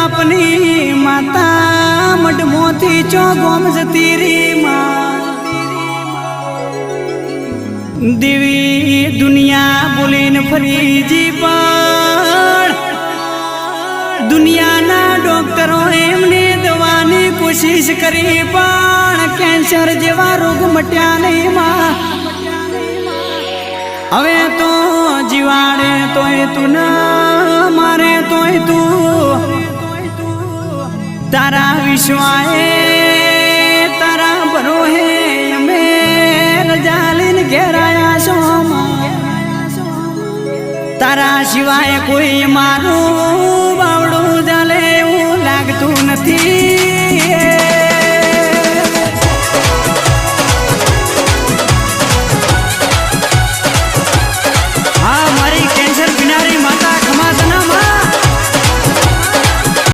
अपनी माता मडमोती चौगोम जतीरी माँ देवी दुनिया बोलीन फरीजी पर दुनिया ना डॉक्टरों एमने दवानी कोशिश करी पण कैंसर जेवा रोग मट्या नहीं माँ हवे तो जीवाड़े तोय तू ना मारे तोय तू तारा विश्वाए तारा भरो है हमें जालिन घेराया सोमा तारा सिवाय कोई मारू